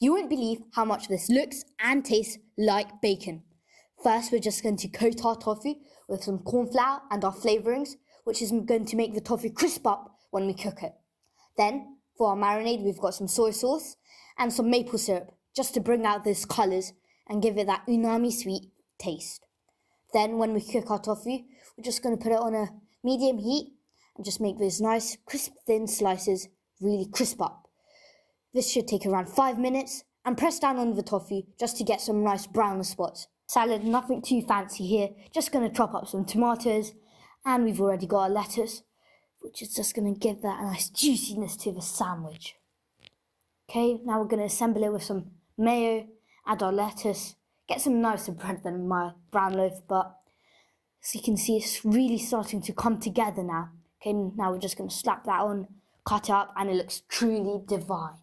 You won't believe how much this looks and tastes like bacon. First, we're just going to coat our tofu with some corn flour and our flavourings, which is going to make the tofu crisp up when we cook it. Then, for our marinade, we've got some soy sauce and some maple syrup, just to bring out those colours and give it that umami sweet taste. Then, when we cook our tofu, we're just going to put it on a medium heat and just make those nice, crisp, thin slices really crisp up. This should take around 5 minutes, and press down on the tofu just to get some nice brown spots. Salad, nothing too fancy here, just going to chop up some tomatoes, and we've already got our lettuce, which is just going to give that a nice juiciness to the sandwich. Okay, now we're going to assemble it with some mayo, add our lettuce, get some nicer bread than my brown loaf, but as you can see, it's really starting to come together now. Okay, now we're just going to slap that on, cut it up, and it looks truly divine.